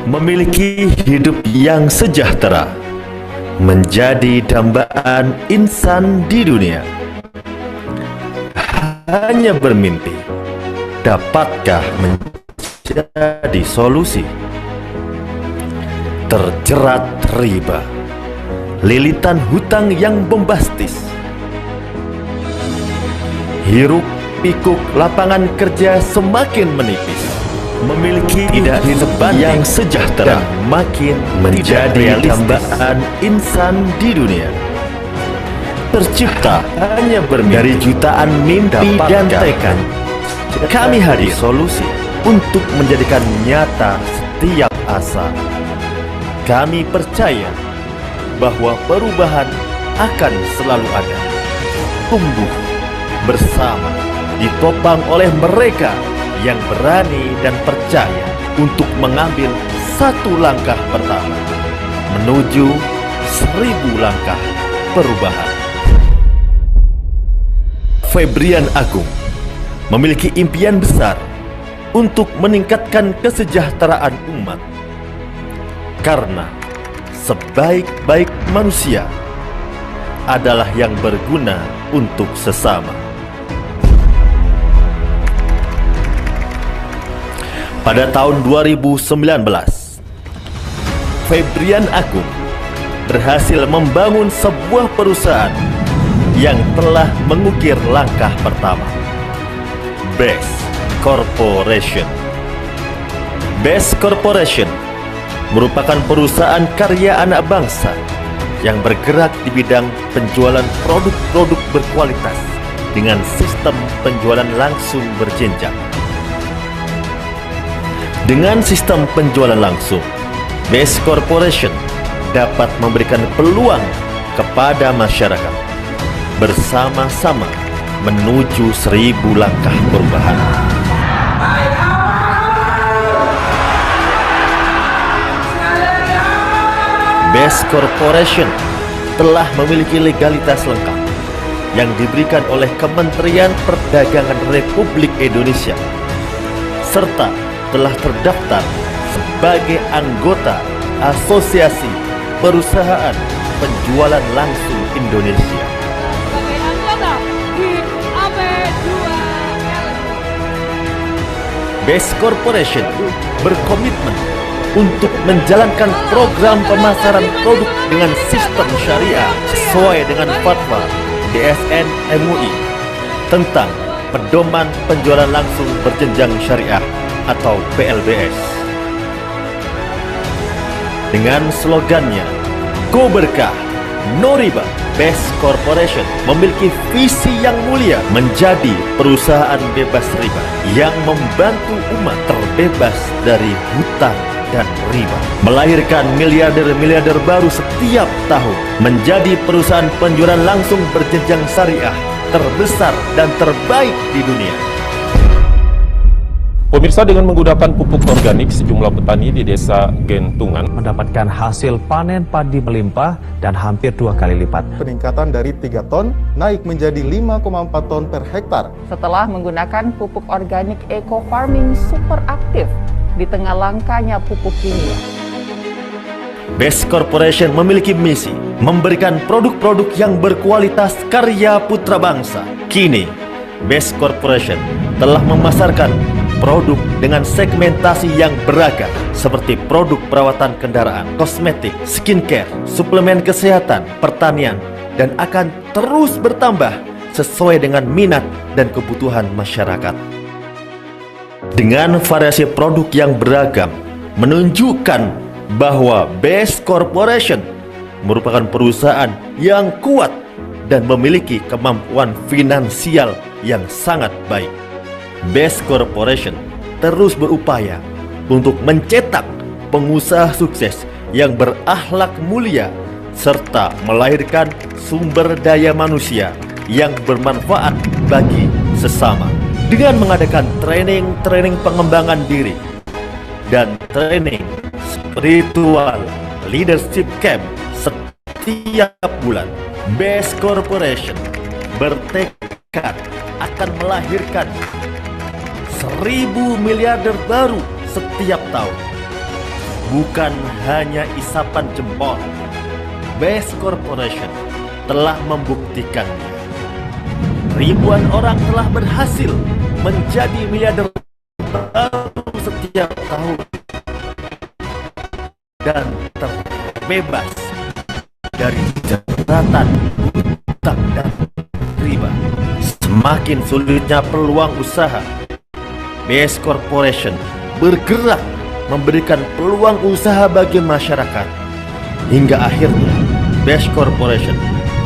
memiliki hidup yang sejahtera, menjadi dambaan insan di dunia. Hanya bermimpi, dapatkah menjadi solusi? Terjerat riba, lilitan hutang yang bombastis, hiruk pikuk lapangan kerja semakin menipis, memiliki tidak hidup yang sejahtera, dan makin menjadi dambaan insan di dunia. Tercipta hanya bermimpi dari jutaan mimpi dan tekad. Kami hadir solusi untuk menjadikan nyata setiap asa. Kami percaya bahwa perubahan akan selalu ada, tumbuh bersama, ditopang oleh mereka yang berani dan percaya untuk mengambil satu langkah pertama menuju 1000 langkah perubahan. Febrian Agung memiliki impian besar untuk meningkatkan kesejahteraan umat, karena sebaik-baik manusia adalah yang berguna untuk sesama. Pada tahun 2019, Febrian Agung berhasil membangun sebuah perusahaan yang telah mengukir langkah pertama, BES Corporation. BES Corporation merupakan perusahaan karya anak bangsa yang bergerak di bidang penjualan produk-produk berkualitas dengan sistem penjualan langsung berjenjang. Dengan sistem penjualan langsung, BES Corporation dapat memberikan peluang kepada masyarakat bersama-sama menuju 1000 langkah perubahan. BES Corporation telah memiliki legalitas lengkap yang diberikan oleh Kementerian Perdagangan Republik Indonesia, serta telah terdaftar sebagai anggota Asosiasi Perusahaan Penjualan Langsung Indonesia. Sebagai anggota di AP2L. BES Corporation berkomitmen untuk menjalankan program pemasaran produk dengan sistem syariah sesuai dengan fatwa DSN MUI tentang pedoman penjualan langsung berjenjang syariah atau PLBS. Dengan slogannya Go Berkah, No Riba, BES Corporation memiliki visi yang mulia menjadi perusahaan bebas riba yang membantu umat terbebas dari hutang dan riba, melahirkan miliarder-miliarder baru setiap tahun, menjadi perusahaan penjualan langsung berjenjang syariah terbesar dan terbaik di dunia. Pemirsa, dengan menggunakan pupuk organik, sejumlah petani di desa Gentungan mendapatkan hasil panen padi melimpah dan hampir 2 kali lipat. Peningkatan dari 3 ton naik menjadi 5,4 ton per hektar. Setelah menggunakan pupuk organik Eco Farming super aktif di tengah langkanya pupuk kimia. BES Corporation memiliki misi memberikan produk-produk yang berkualitas karya putra bangsa. Kini, BES Corporation telah memasarkan produk dengan segmentasi yang beragam seperti produk perawatan kendaraan, kosmetik, skincare, suplemen kesehatan, pertanian, dan akan terus bertambah sesuai dengan minat dan kebutuhan masyarakat. Dengan variasi produk yang beragam, menunjukkan bahwa BES Corporation merupakan perusahaan yang kuat dan memiliki kemampuan finansial yang sangat baik. BES Corporation terus berupaya untuk mencetak pengusaha sukses yang berakhlak mulia serta melahirkan sumber daya manusia yang bermanfaat bagi sesama dengan mengadakan training pengembangan diri dan training spiritual leadership camp setiap bulan. BES Corporation bertekad akan melahirkan 1000 miliarder baru setiap tahun bukan hanya isapan jempol. Best Corporation telah membuktikannya. Ribuan orang telah berhasil menjadi miliarder baru setiap tahun dan terbebas dari jeratan hutang dan riba. Semakin sulitnya peluang usaha, Best Corporation bergerak memberikan peluang usaha bagi masyarakat. Hingga akhirnya Best Corporation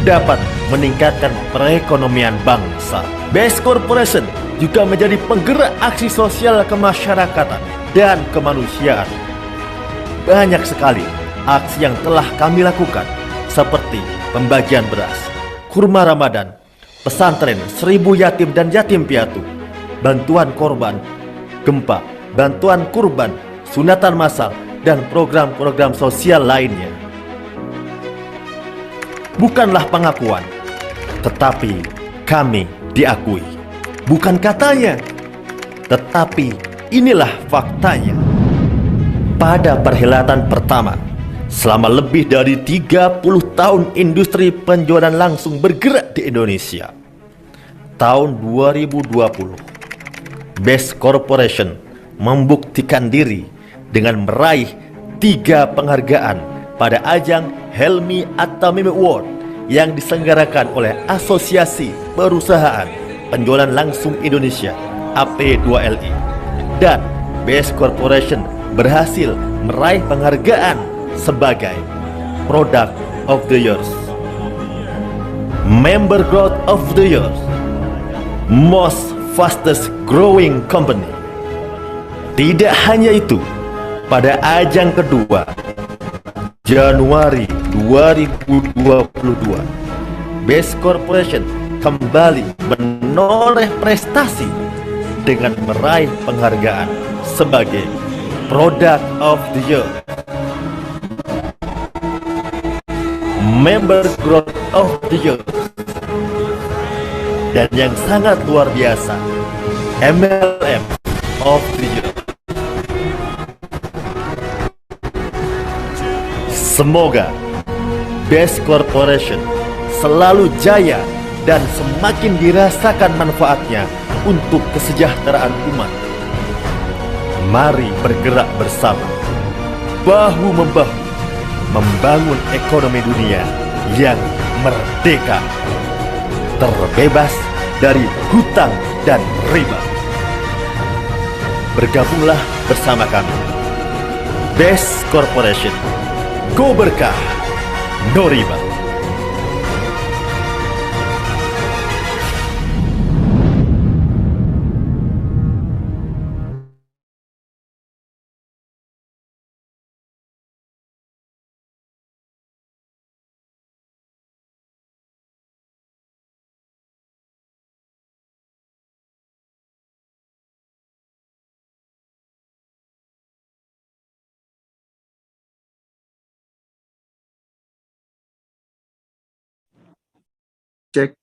dapat meningkatkan perekonomian bangsa. Best Corporation juga menjadi penggerak aksi sosial kemasyarakatan dan kemanusiaan. Banyak sekali aksi yang telah kami lakukan, seperti pembagian beras, kurma Ramadan, pesantren 1000 yatim dan yatim piatu, bantuan korban gempa, bantuan kurban, sunatan massal, dan program-program sosial lainnya. Bukanlah pengakuan, tetapi kami diakui. Bukan katanya, tetapi inilah faktanya. Pada perhelatan pertama, selama lebih dari 30 tahun industri penjualan langsung bergerak di Indonesia, tahun 2020, Best Corporation membuktikan diri dengan meraih 3 penghargaan pada ajang Helmi At-Tamimi Award yang diselenggarakan oleh Asosiasi Perusahaan Penjualan Langsung Indonesia AP2LI, dan Best Corporation berhasil meraih penghargaan sebagai Product of the Year, Member Growth of the Year, Most Fastest Growing Company. Tidak hanya itu, pada ajang kedua Januari 2022, Best Corporation kembali menoleh prestasi dengan meraih penghargaan sebagai Product of the Year, Member Growth of the Year, dan yang sangat luar biasa, MLM of the Year. Semoga Best Corporation selalu jaya dan semakin dirasakan manfaatnya untuk kesejahteraan umat. Mari bergerak bersama, bahu-membahu, membangun ekonomi dunia yang merdeka, terbebas dari hutang dan riba. Bergabunglah bersama kami, Best Corporation. Go berkah, no riba. Cek.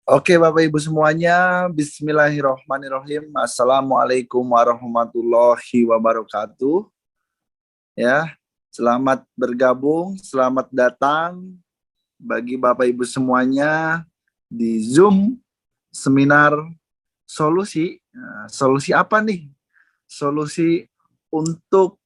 Oke Bapak Ibu semuanya, bismillahirrahmanirrahim. Assalamualaikum warahmatullahi wabarakatuh. Ya, selamat bergabung, selamat datang bagi Bapak Ibu semuanya di Zoom seminar solusi. Nah, solusi apa nih? Solusi untuk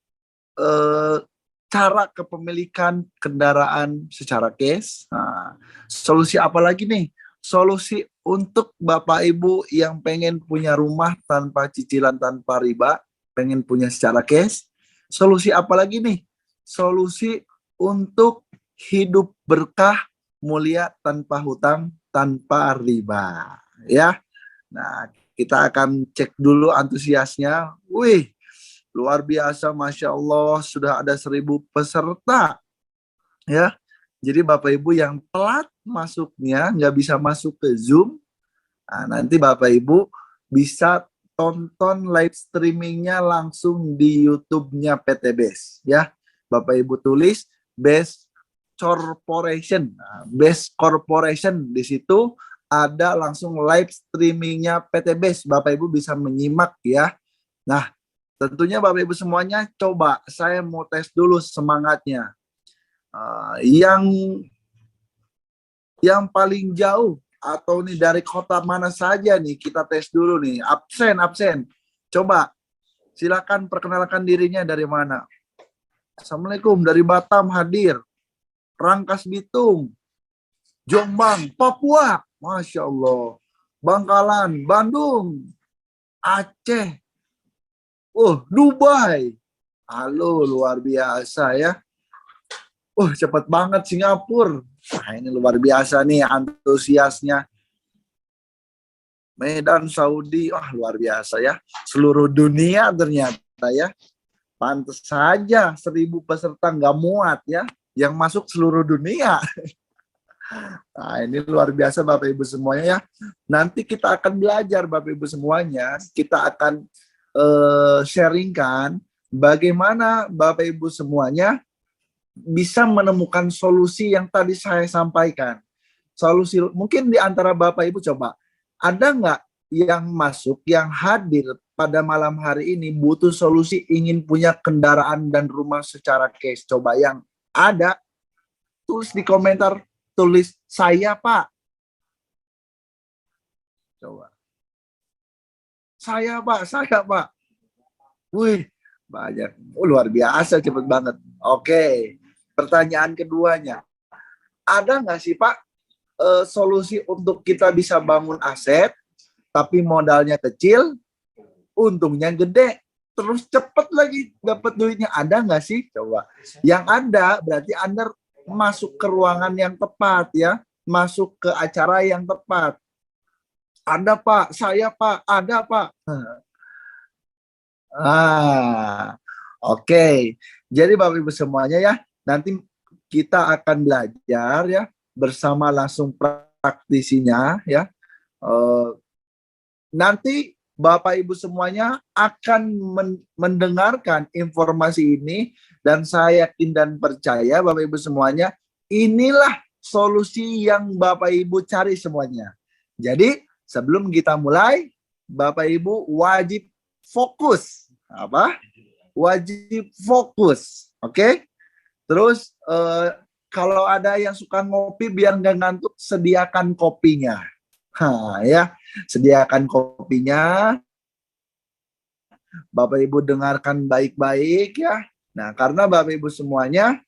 cara kepemilikan kendaraan secara cash. Nah, solusi apa lagi nih? Solusi untuk Bapak Ibu yang pengen punya rumah tanpa cicilan, tanpa riba, pengen punya secara cash. Solusi apa lagi nih? Solusi untuk hidup berkah, mulia, tanpa hutang, tanpa riba. Ya. Nah, kita akan cek dulu antusiasnya. Wih, luar biasa, Masya Allah, sudah ada 1000 peserta. Ya, jadi Bapak Ibu yang telat masuknya, nggak bisa masuk ke Zoom, nah, nanti Bapak Ibu bisa tonton live streamingnya langsung di YouTube-nya PT Best. Ya, Bapak Ibu tulis Best Corporation. Nah, Best Corporation, di situ ada langsung live streamingnya PT BES. Bapak Ibu bisa menyimak ya. Nah, tentunya Bapak Ibu semuanya, coba saya mau tes dulu semangatnya. Yang paling jauh atau nih dari kota mana saja nih, kita tes dulu nih. Absen. Coba silakan perkenalkan dirinya dari mana. Assalamualaikum, dari Batam hadir. Rangkas Bitung, Jombang, Papua, Masya Allah, Bangkalan, Bandung, Aceh, Dubai. Halo, luar biasa ya. Cepat banget Singapura. Nah, ini luar biasa nih antusiasnya. Medan, Saudi, luar biasa ya. Seluruh dunia ternyata ya. Pantes saja 1.000 peserta nggak muat ya. Yang masuk seluruh dunia. Nah, ini luar biasa Bapak Ibu semuanya ya. Nanti kita akan belajar Bapak Ibu semuanya. Kita akan sharingkan bagaimana Bapak Ibu semuanya bisa menemukan solusi yang tadi saya sampaikan. Solusi mungkin di antara Bapak Ibu coba, ada nggak yang masuk, yang hadir pada malam hari ini butuh solusi, ingin punya kendaraan dan rumah secara cash? Coba yang ada, tulis di komentar, tulis saya Pak. Coba. Saya Pak. Wih, banyak. Luar biasa, cepet banget. Oke, pertanyaan keduanya. Ada nggak sih Pak solusi untuk kita bisa bangun aset, tapi modalnya kecil, untungnya gede, terus cepet lagi dapat duitnya? Ada nggak sih? Coba. Yang ada berarti Anda masuk ke ruangan yang tepat ya, masuk ke acara yang tepat. Ada Pak, saya Pak, ada Pak. Oke. Jadi Bapak Ibu semuanya ya, nanti kita akan belajar ya bersama langsung praktisinya ya. Nanti Bapak Ibu semuanya akan mendengarkan informasi ini, dan saya yakin dan percaya Bapak Ibu semuanya, inilah solusi yang Bapak Ibu cari semuanya. Jadi sebelum kita mulai, Bapak Ibu wajib fokus. Apa? Wajib fokus. Oke? Terus kalau ada yang suka ngopi biar nggak ngantuk, sediakan kopinya. Ya, sediakan kopinya. Bapak Ibu dengarkan baik-baik ya. Nah, karena Bapak Ibu semuanya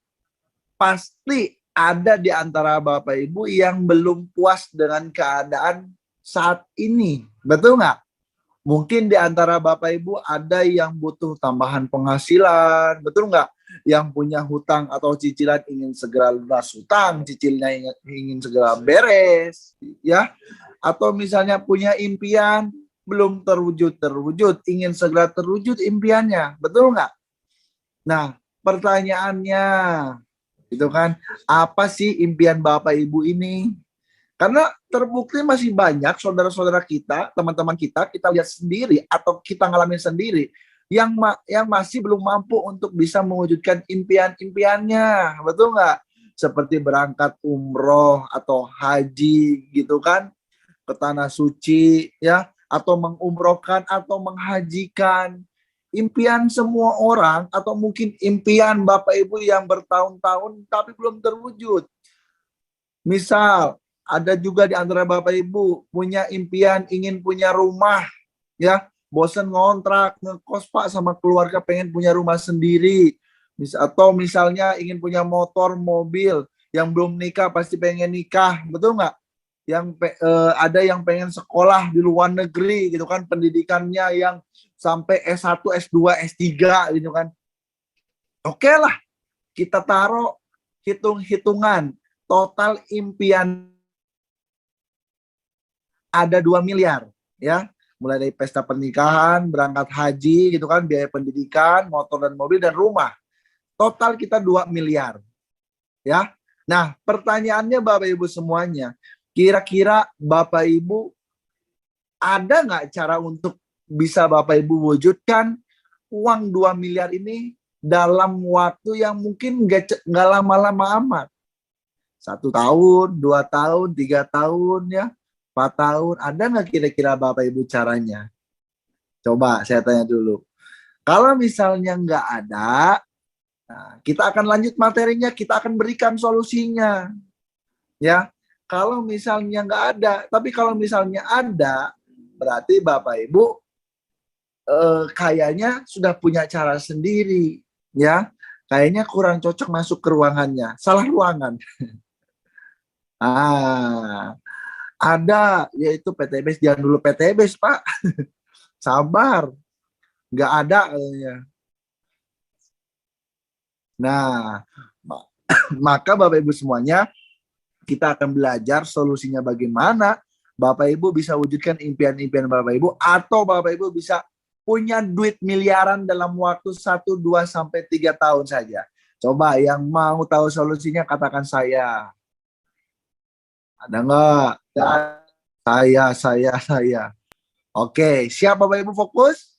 pasti ada di antara Bapak Ibu yang belum puas dengan keadaan saat ini. Betul nggak? Mungkin di antara Bapak Ibu ada yang butuh tambahan penghasilan. Betul nggak? Yang punya hutang atau cicilan ingin segera lunas hutang, cicilnya ingin segera beres. Ya. Atau misalnya punya impian belum terwujud, ingin segera terwujud impiannya, betul nggak? Nah, pertanyaannya, itu kan, apa sih impian Bapak Ibu ini? Karena terbukti masih banyak saudara-saudara kita, teman-teman kita lihat sendiri atau kita ngalamin sendiri, yang masih belum mampu untuk bisa mewujudkan impian-impiannya, betul nggak? Seperti berangkat umroh atau haji, gitu kan? Ke tanah suci ya, atau mengumrohkan atau menghajikan. Impian semua orang, atau mungkin impian Bapak Ibu yang bertahun-tahun tapi belum terwujud. Misal ada juga di antara Bapak Ibu punya impian ingin punya rumah ya, bosan ngontrak ngekos Pak sama keluarga, pengen punya rumah sendiri. Atau misalnya ingin punya motor, mobil, yang belum nikah pasti pengen nikah, betul nggak? Yang ada yang pengen sekolah di luar negeri gitu kan, pendidikannya yang sampai S1, S2, S3 gitu kan. Oke lah, kita taruh hitung-hitungan total impian ada 2 miliar ya. Mulai dari pesta pernikahan, berangkat haji gitu kan, biaya pendidikan, motor dan mobil dan rumah. Total kita 2 miliar. Ya. Nah, pertanyaannya Bapak Ibu semuanya, kira-kira Bapak Ibu ada nggak cara untuk bisa Bapak Ibu wujudkan uang 2 miliar ini dalam waktu yang mungkin nggak lama-lama amat? 1 tahun, 2 tahun, 3 tahun ya. 4 tahun. Ada nggak kira-kira Bapak Ibu caranya? Coba saya tanya dulu. Kalau misalnya nggak ada, nah, kita akan lanjut materinya, kita akan berikan solusinya. Ya, kalau misalnya nggak ada, tapi kalau misalnya ada, berarti Bapak Ibu kayaknya sudah punya cara sendiri, ya. Kayaknya kurang cocok masuk ke ruangannya, salah ruangan. Ada, yaitu PTBS. Jangan dulu PTBS, Pak. Sabar, nggak ada kayaknya. Nah, maka Bapak Ibu semuanya, kita akan belajar solusinya bagaimana Bapak Ibu bisa wujudkan impian-impian Bapak Ibu, atau Bapak Ibu bisa punya duit miliaran dalam waktu 1, 2, sampai 3 tahun saja. Coba yang mau tahu solusinya katakan saya. Ada nggak? Saya. Oke, siap Bapak Ibu fokus?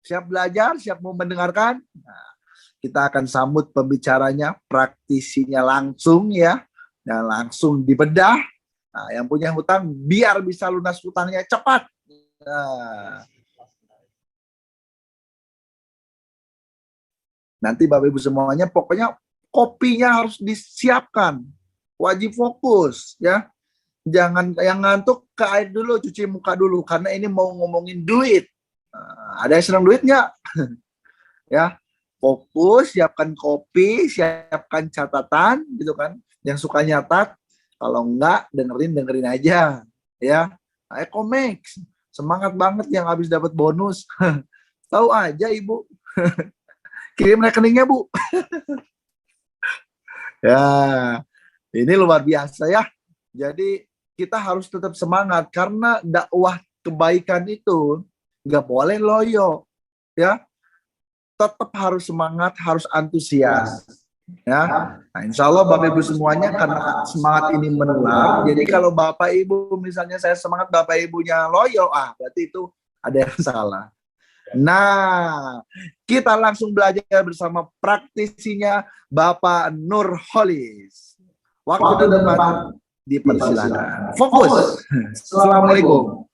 Siap belajar? Siap mau mendengarkan? Nah, kita akan sambut pembicaranya, praktisinya langsung ya. Dan langsung dibedah. Nah, yang punya hutang biar bisa lunas hutangnya cepat. Nah, nanti Bapak Ibu semuanya pokoknya kopinya harus disiapkan. Wajib fokus ya. Jangan yang ngantuk ke air dulu, cuci muka dulu karena ini mau ngomongin duit. Nah, ada yang senang duit nggak? Ya, fokus, siapkan kopi, siapkan catatan gitu kan. Yang suka nyatat, kalau enggak dengerin aja ya. Ecomax semangat banget yang habis dapat bonus. Tahu aja Ibu. Kirim rekeningnya, Bu. Ya, ini luar biasa ya. Jadi kita harus tetap semangat karena dakwah kebaikan itu nggak boleh loyo, ya. Tetap harus semangat, harus antusias, ya. Nah, insya Allah Bapak Ibu semuanya karena semangat ini menular. Jadi kalau Bapak Ibu misalnya saya semangat, Bapak Ibunya loyo, berarti itu ada yang salah. Nah, kita langsung belajar bersama praktisinya Bapak Nurholis. Waktu dan tempat dipersilakan. Fokus. Assalamualaikum.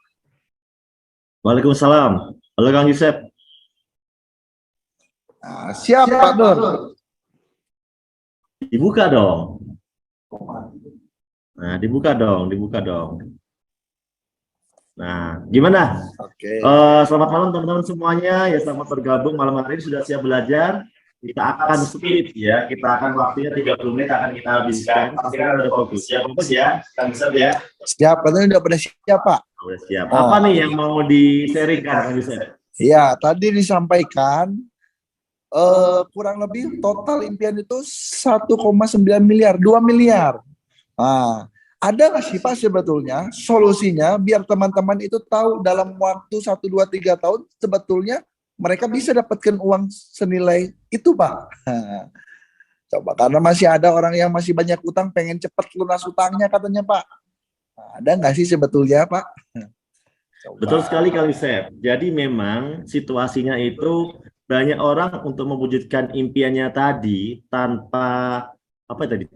Waalaikumsalam. Halo Kang Yusef. Nah, siap Pak Nur. Dibuka dong. Nah, dibuka dong. Nah, gimana? Oke. Selamat malam teman-teman semuanya. Ya, selamat bergabung malam hari ini. Sudah siap belajar? Kita akan speed ya. Kita akan waktunya 30 menit akan kita habiskan. Pastikan udah fokus. Siap fokus ya. Kang Yusef ya. Siap, katanya udah pada siap Pak. Udah siap. Apa nih yang mau di-sharingkan Kang Yusef? Ya, tadi disampaikan kurang lebih total impian itu 1,9 miliar, 2 miliar. Nah, ada nggak sih Pak sebetulnya solusinya biar teman-teman itu tahu dalam waktu 1, 2, 3 tahun sebetulnya mereka bisa dapatkan uang senilai itu Pak. Coba, karena masih ada orang yang masih banyak utang pengen cepat lunas utangnya katanya Pak. Nah, ada nggak sih sebetulnya Pak? Coba. Betul sekali Kang Yusef. Jadi memang situasinya itu banyak orang untuk mewujudkan impiannya tadi tanpa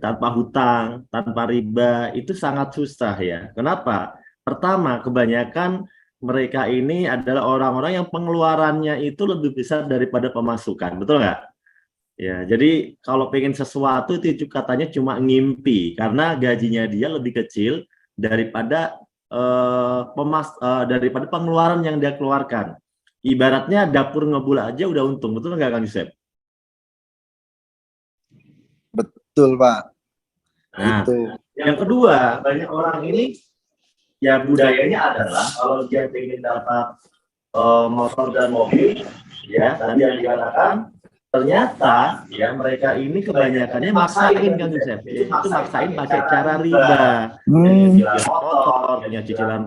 tanpa hutang, tanpa riba, itu sangat susah ya. Kenapa? Pertama, kebanyakan mereka ini adalah orang-orang yang pengeluarannya itu lebih besar daripada pemasukan, betul nggak? Ya, jadi kalau pengen sesuatu itu katanya cuma ngimpi, karena gajinya dia lebih kecil daripada daripada pengeluaran yang dia keluarkan. Ibaratnya dapur ngebul aja udah untung, betul nggak Kang Yusef? Betul Pak. Nah, itu. Yang kedua, banyak orang ini ya budayanya adalah kalau dia ingin dapat motor dan mobil, ya tadi yang dikatakan, ternyata ya mereka ini kebanyakannya maksain Kang Yusef. Itu maksain pakai cara riba. Cicilan motor, punya cicilan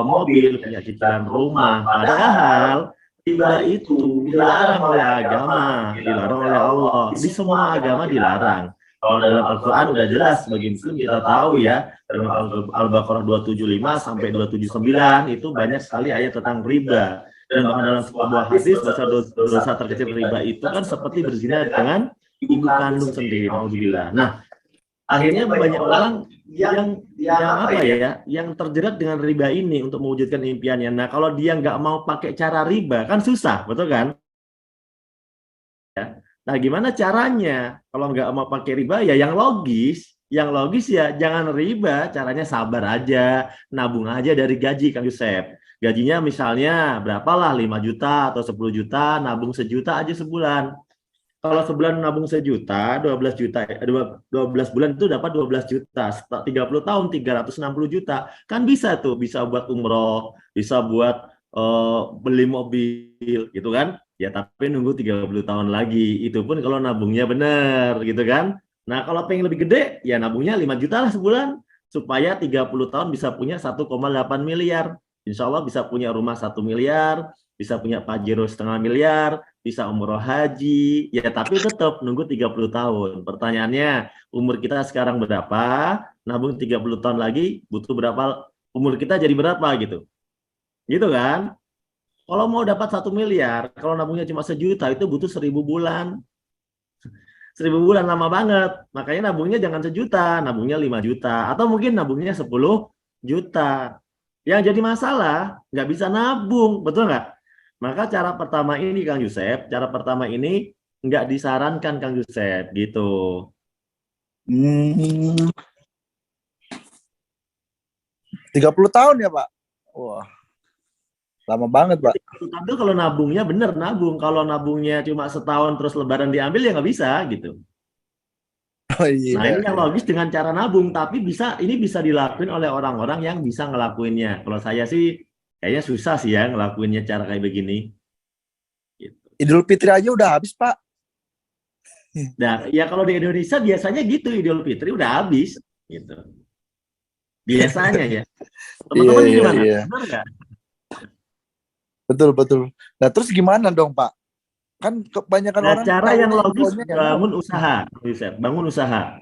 mobil, punya cicilan rumah. Padahal riba itu dilarang oleh agama, dilarang oleh Allah. Di semua agama dilarang. Kalau dalam Al-Quran udah jelas, bagi Muslim kita tahu ya, dalam Al-Baqarah 275 sampai 279 itu banyak sekali ayat tentang riba. Dan bahkan dalam sebuah hadis, dosa terkecil riba itu kan seperti berzina dengan ibu kandung sendiri. Alhamdulillah. Nah, Akhirnya banyak orang yang apa ya, yang terjerat dengan riba ini untuk mewujudkan impiannya. Nah, kalau dia nggak mau pakai cara riba, kan susah, betul kan? Nah, gimana caranya? Kalau nggak mau pakai riba, ya yang logis ya jangan riba, caranya sabar aja, nabung aja dari gaji, Kang Yusef. Gajinya misalnya berapalah, 5 juta atau 10 juta, nabung sejuta aja sebulan. Kalau sebulan nabung sejuta, 12 juta, 12 bulan itu dapat 12 juta. 30 tahun, 360 juta. Kan bisa tuh, bisa buat umroh, bisa buat beli mobil, gitu kan. Ya, tapi nunggu 30 tahun lagi. Itu pun kalau nabungnya benar, gitu kan. Nah, kalau pengen lebih gede, ya nabungnya 5 juta lah sebulan. Supaya 30 tahun bisa punya 1,8 miliar. Insya Allah bisa punya rumah 1 miliar, bisa punya Pajero 1,5 miliar, bisa umroh haji, ya tapi tetap nunggu 30 tahun. Pertanyaannya, umur kita sekarang berapa? Nabung 30 tahun lagi, butuh berapa? Umur kita jadi berapa gitu? Gitu kan? Kalau mau dapat 1 miliar, kalau nabungnya cuma sejuta, itu butuh 1000 bulan. 1000 bulan lama banget. Makanya nabungnya jangan sejuta, nabungnya 5 juta. Atau mungkin nabungnya 10 juta. Yang jadi masalah, nggak bisa nabung, betul nggak? Maka cara pertama ini, Kang Yusef, cara pertama ini nggak disarankan, Kang Yusef, gitu. 30 tahun ya, Pak? Wah, lama banget, Pak. Tapi kalau nabungnya bener nabung, kalau nabungnya cuma setahun terus lebaran diambil ya nggak bisa, gitu. Oh, iya. Nah, ini yang logis dengan cara nabung, tapi ini bisa dilakuin oleh orang-orang yang bisa ngelakuinnya. Kalau saya sih kayaknya susah sih ya ngelakuinnya cara kayak begini. Gitu. Idul Fitri aja udah habis, Pak. Nah, ya kalau di Indonesia biasanya gitu, Idul Fitri udah habis, gitu. Biasanya ya. Teman-teman Iya, gimana? iya. Benar nggak? Betul. Nah, terus gimana dong, Pak? Kan kebanyakan Nah, orang cara tahu yang logis infonya yang bangun usaha, Yusef. Bangun usaha.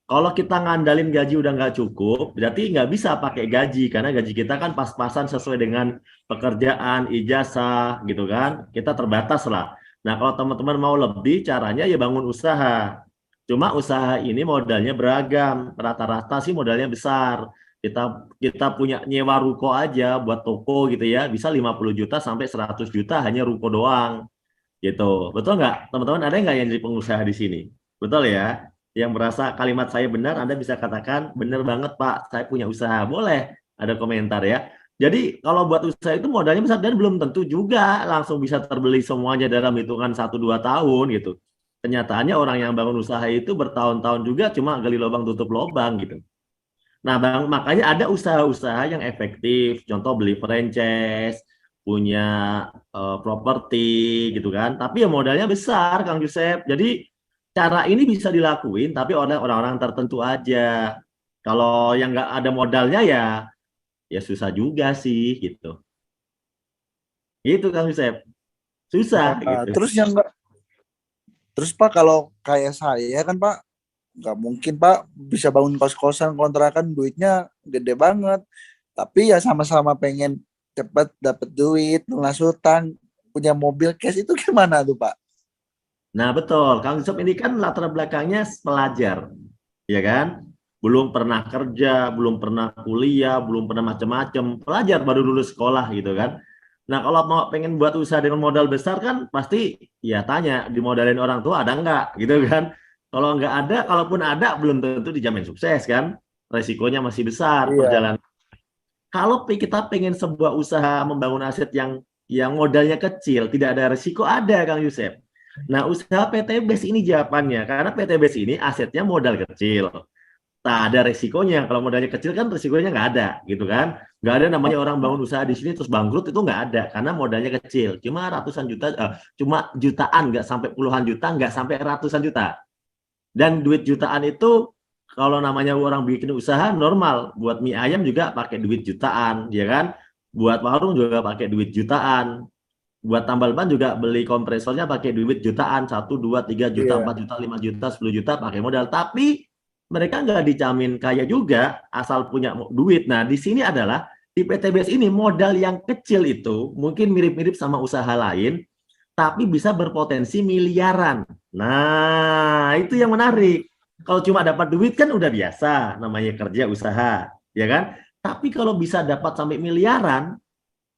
Kalau kita ngandalin gaji udah nggak cukup, berarti nggak bisa pakai gaji, karena gaji kita kan pas-pasan sesuai dengan pekerjaan, ijazah, gitu kan. Kita terbatas lah. Nah, kalau teman-teman mau lebih, caranya ya bangun usaha. Cuma usaha ini modalnya beragam. Rata-rata sih modalnya besar. Kita punya nyewa ruko aja buat toko gitu ya, bisa 50 juta sampai 100 juta hanya ruko doang. Gitu. Betul nggak? Teman-teman ada nggak yang jadi pengusaha di sini? Betul ya? Yang merasa kalimat saya benar, Anda bisa katakan, benar banget Pak, saya punya usaha. Boleh, ada komentar ya. Jadi kalau buat usaha itu modalnya besar dan belum tentu juga langsung bisa terbeli semuanya dalam hitungan 1-2 tahun gitu. Kenyataannya orang yang bangun usaha itu bertahun-tahun juga cuma gali lubang tutup lubang gitu. Nah, makanya ada usaha-usaha yang efektif, contoh beli franchise, punya properti gitu kan. Tapi ya modalnya besar, Kang Yusef. Jadi cara ini bisa dilakuin tapi oleh orang-orang tertentu aja. Kalau yang nggak ada modalnya ya susah juga sih gitu. Gitu Kang Yusef. Susah gitu. Terus Pak, kalau kayak saya kan Pak, nggak mungkin Pak bisa bangun kos-kosan, kontrakan, duitnya gede banget. Tapi ya sama-sama pengen cepat dapat duit, lunas hutang, punya mobil cash, itu gimana tuh Pak? Nah betul, Kang Yusuf ini kan latar belakangnya pelajar, ya kan? Belum pernah kerja, belum pernah kuliah, belum pernah macam-macam, pelajar baru lulus sekolah gitu kan. Nah kalau mau pengen buat usaha dengan modal besar kan pasti ya tanya, dimodalin orang tua ada nggak gitu kan? Kalau nggak ada, kalaupun ada belum tentu dijamin sukses kan? Resikonya masih besar perjalanan. Kalau kita pengen sebuah usaha membangun aset yang modalnya kecil, tidak ada risiko, ada Kang Yusef. Nah, usaha PTBS ini jawabannya, karena PTBS ini asetnya modal kecil. Tak ada risikonya. Kalau modalnya kecil kan risikonya nggak ada, gitu kan? Nggak ada namanya orang bangun usaha di sini terus bangkrut, itu nggak ada, karena modalnya kecil. Cuma ratusan juta, cuma jutaan, nggak sampai puluhan juta, nggak sampai ratusan juta. Dan duit jutaan itu kalau namanya orang bikin usaha normal, buat mie ayam juga pakai duit jutaan, ya kan? Buat warung juga pakai duit jutaan. Buat tambal ban juga beli kompresornya pakai duit jutaan, 1, 2, 3 juta, 4 juta, 5 juta, 10 juta pakai modal. Tapi mereka nggak dijamin kaya juga asal punya duit. Nah, di sini adalah di PTBS ini modal yang kecil itu mungkin mirip-mirip sama usaha lain, tapi bisa berpotensi miliaran. Nah, itu yang menarik. Kalau cuma dapat duit kan udah biasa, namanya kerja usaha, ya kan? Tapi kalau bisa dapat sampai miliaran,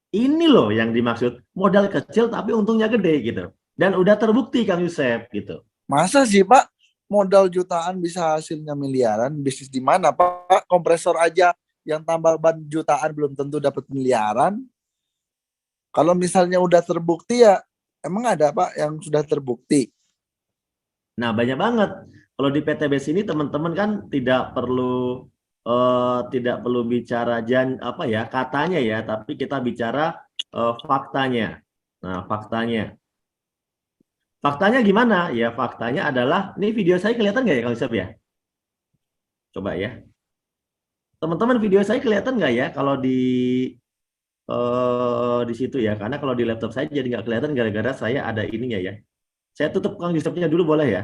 ini loh yang dimaksud modal kecil tapi untungnya gede gitu. Dan udah terbukti Kang Yusef gitu. Masa sih Pak modal jutaan bisa hasilnya miliaran? Bisnis di mana Pak? Kompresor aja yang tambal ban jutaan belum tentu dapat miliaran. Kalau misalnya udah terbukti ya emang ada Pak yang sudah terbukti? Nah, banyak banget. Kalau di PTBS ini teman-teman kan tidak perlu bicara apa ya katanya ya, tapi kita bicara faktanya. Nah, faktanya gimana? Ya faktanya adalah ini video saya kelihatan nggak ya Kang Yusuf ya? Coba ya, teman-teman video saya kelihatan nggak ya kalau di situ ya? Karena kalau di laptop saya jadi nggak kelihatan gara-gara saya ada ininya ya. Saya tutup Kang Yusufnya dulu boleh ya?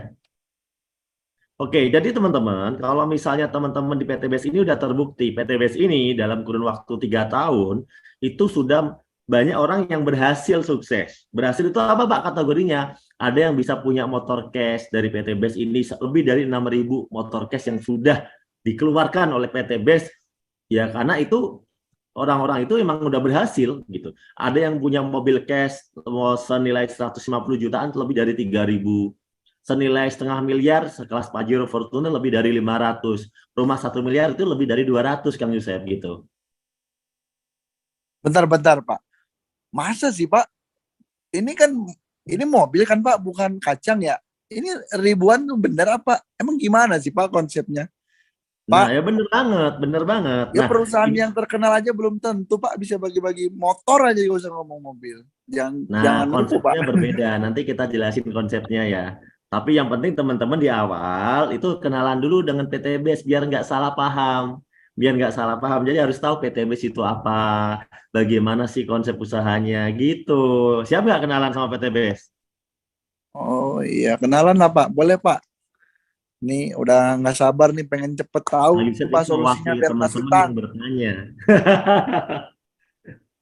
Oke, jadi teman-teman, kalau misalnya teman-teman di PTBS ini udah terbukti, PTBS ini dalam kurun waktu 3 tahun, itu sudah banyak orang yang berhasil sukses. Berhasil itu apa Pak kategorinya? Ada yang bisa punya motor cash dari PTBS ini, lebih dari 6.000 motor cash yang sudah dikeluarkan oleh PTBS, ya karena itu orang-orang itu emang udah berhasil gitu. Ada yang punya mobil cash senilai 150 jutaan, lebih dari 3.000 senilai 0,5 miliar, sekelas Pajero Fortuner lebih dari 500. Rumah 1 miliar itu lebih dari 200 Kang Yusef gitu. Bentar Pak. Masa sih Pak? Ini mobil kan Pak, bukan kacang ya? Ini ribuan tuh bener apa? Emang gimana sih Pak konsepnya? Nah, Pak, ya bener banget. ya Nah, perusahaan yang terkenal aja belum tentu Pak bisa bagi-bagi motor aja, gak usah ngomong mobil. Jangan lupa Pak. konsepnya berbeda. Nanti kita jelasin konsepnya ya. Tapi yang penting teman-teman di awal itu kenalan dulu dengan PTBS biar nggak salah paham. Jadi harus tahu PTBS itu apa, bagaimana sih konsep usahanya gitu. Siapa nggak kenalan sama PTBS? Oh iya, kenalan lah Pak. Boleh Pak. Nih udah nggak sabar nih pengen cepet tahu Nah, bisa Pak solusinya mewakili biar nggak teman-teman utang. yang bertanya.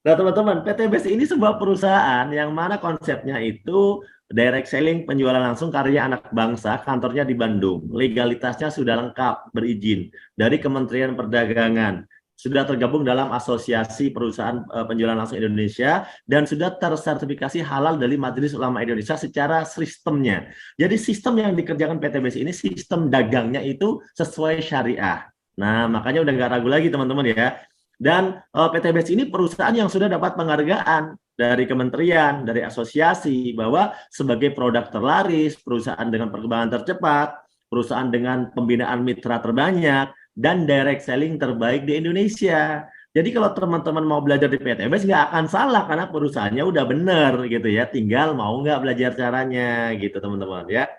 Nah, teman-teman, PTBS ini sebuah perusahaan yang mana konsepnya itu direct selling, penjualan langsung karya anak bangsa, kantornya di Bandung. Legalitasnya sudah lengkap, berizin dari Kementerian Perdagangan. Sudah tergabung dalam Asosiasi Perusahaan Penjualan Langsung Indonesia dan sudah tersertifikasi halal dari Majelis Ulama Indonesia secara sistemnya. Jadi sistem yang dikerjakan PTBS ini sistem dagangnya itu sesuai syariah. Nah, makanya udah nggak ragu lagi teman-teman ya. Dan PTBS ini perusahaan yang sudah dapat penghargaan dari kementerian, dari asosiasi, bahwa sebagai produk terlaris, perusahaan dengan perkembangan tercepat, perusahaan dengan pembinaan mitra terbanyak, dan direct selling terbaik di Indonesia. Jadi kalau teman-teman mau belajar di PTBS nggak akan salah karena perusahaannya udah bener gitu ya. Tinggal mau nggak belajar caranya gitu teman-teman ya.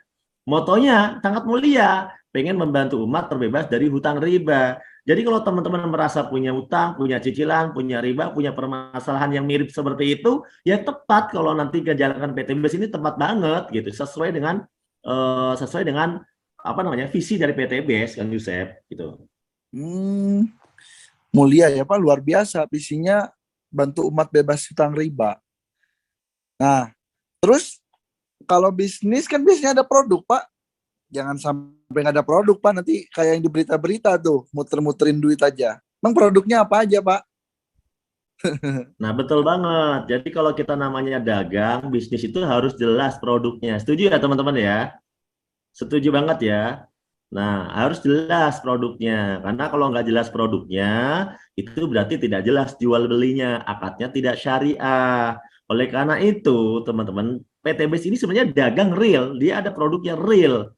Motonya sangat mulia, pengen membantu umat terbebas dari hutang riba. Jadi kalau teman-teman merasa punya hutang, punya cicilan, punya riba, punya permasalahan yang mirip seperti itu, ya tepat kalau nanti kejalankan PTBS ini tepat banget gitu, sesuai dengan apa namanya visi dari PTBS Kang Yusef gitu. Mulia ya Pak, luar biasa visinya bantu umat bebas hutang riba. Nah, terus kalau bisnis kan biasanya ada produk Pak. Jangan sampai nggak ada produk Pak, nanti kayak yang di berita-berita tuh, muter-muterin duit aja. Emang produknya apa aja Pak? Nah, betul banget. Jadi kalau kita namanya dagang, bisnis itu harus jelas produknya. Setuju ya teman-teman ya? Setuju banget ya. Nah, harus jelas produknya. Karena kalau nggak jelas produknya, itu berarti tidak jelas jual belinya. Akadnya tidak syariah. Oleh karena itu, teman-teman, PTBS ini sebenarnya dagang real. Dia ada produknya real.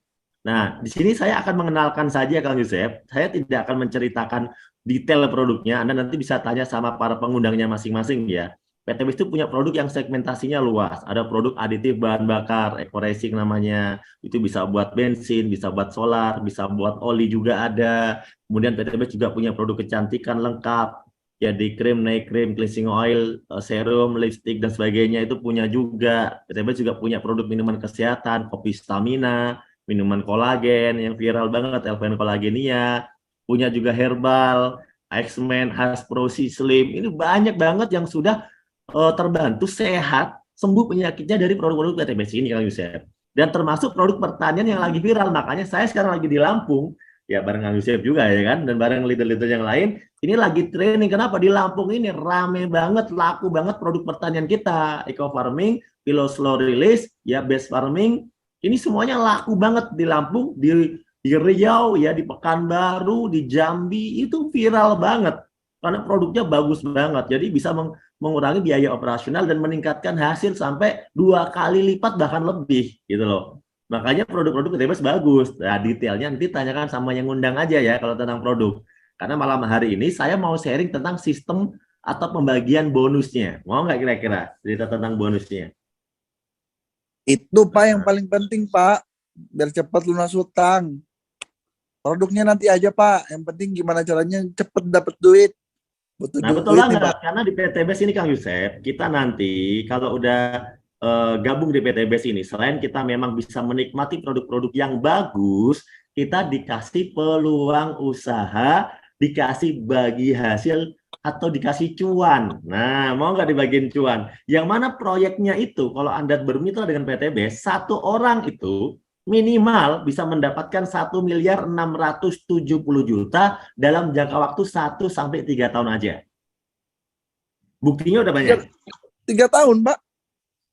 Nah, di sini saya akan mengenalkan saja Kang Yusef. Saya tidak akan menceritakan detail produknya. Anda nanti bisa tanya sama para pengundangnya masing-masing ya. PTBS itu punya produk yang segmentasinya luas. Ada produk aditif bahan bakar, eco racing namanya. Itu bisa buat bensin, bisa buat solar, bisa buat oli juga ada. Kemudian PTBS juga punya produk kecantikan lengkap. Ya di krim, night cream, cleansing oil, serum, lipstick dan sebagainya itu punya juga. PTBS juga punya produk minuman kesehatan, kopi stamina, minuman kolagen yang viral banget, Elven Kolagenia. Punya juga herbal, X-Men, Aspro, Slim. Ini banyak banget yang sudah terbantu sehat, sembuh penyakitnya dari produk-produk PTBS ini Kang Yusef. Dan termasuk produk pertanian yang lagi viral. Makanya saya sekarang lagi di Lampung, ya bareng Kang Yusef juga ya kan, dan bareng leader-leader yang lain, ini lagi training. Kenapa? Di Lampung ini rame banget, laku banget produk pertanian kita. Eco farming, Pilo slow release, ya base farming, ini semuanya laku banget di Lampung, di Riau, ya di Pekanbaru, di Jambi, itu viral banget. Karena produknya bagus banget, jadi bisa mengurangi biaya operasional dan meningkatkan hasil sampai 2 kali lipat bahkan lebih gitu loh. Makanya produk-produk PTBS bagus. Nah, detailnya nanti tanyakan sama yang ngundang aja ya kalau tentang produk. Karena malam hari ini saya mau sharing tentang sistem atau pembagian bonusnya. Mau nggak kira-kira cerita tentang bonusnya? Itu Pak yang paling penting Pak, biar cepat lunas hutang. Produknya nanti aja Pak, yang penting gimana caranya cepet dapat duit. Nah betul banget, karena di PTBS ini Kang Yusef, kita nanti kalau udah gabung di PTBS ini, selain kita memang bisa menikmati produk-produk yang bagus, kita dikasih peluang usaha, dikasih bagi hasil, atau dikasih cuan. Nah, mau nggak dibagiin cuan? Yang mana proyeknya itu, kalau Anda bermitra dengan PTBS, satu orang itu minimal bisa mendapatkan 1.670.000.000 dalam jangka waktu 1 sampai 3 tahun aja. Buktinya udah banyak. 3 tahun, Pak.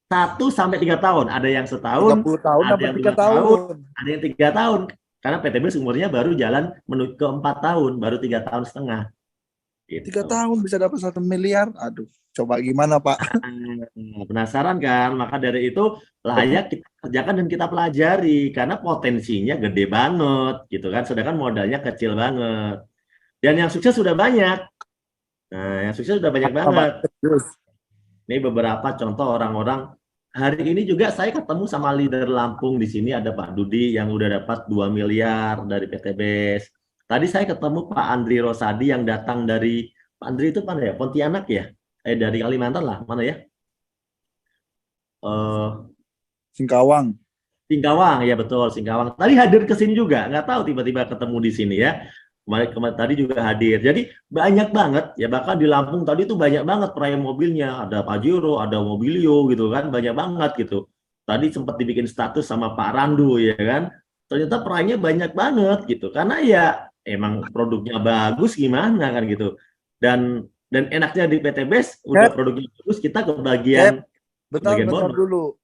1 sampai 3 tahun. Ada yang setahun, 30 tahun ada apa yang 3 tahun. ada yang 3 tahun. Karena PTBS umurnya baru jalan menuju ke 4 tahun, baru 3 tahun setengah. Gitu. 3 tahun bisa dapat 1 miliar. Aduh, coba gimana, Pak? Penasaran kan? Maka dari itu layak kita kerjakan dan kita pelajari karena potensinya gede banget gitu kan, sedangkan modalnya kecil banget. Dan yang sukses sudah banyak. Nah, yang sukses sudah banyak banget. Ini beberapa contoh orang-orang. Hari ini juga saya ketemu sama leader Lampung di sini, ada Pak Dudi yang udah dapat 2 miliar dari PTBS. Tadi saya ketemu Pak Andri Rosadi yang datang dari, Pak Andri itu mana ya? Pontianak ya? Dari Kalimantan lah, mana ya? Singkawang. Singkawang, ya betul, Singkawang. Tadi hadir ke sini juga, nggak tahu tiba-tiba ketemu di sini ya. Kemarin tadi juga hadir. Jadi banyak banget, ya bahkan di Lampung tadi itu banyak banget peraih mobilnya. Ada Pajero, ada Mobilio gitu kan, banyak banget gitu. Tadi sempat dibikin status sama Pak Randu ya kan. Ternyata peraihnya banyak banget gitu. Karena ya emang produknya bagus gimana kan gitu. Dan enaknya di PTBS udah produknya bagus, kita kebagian bentar dulu.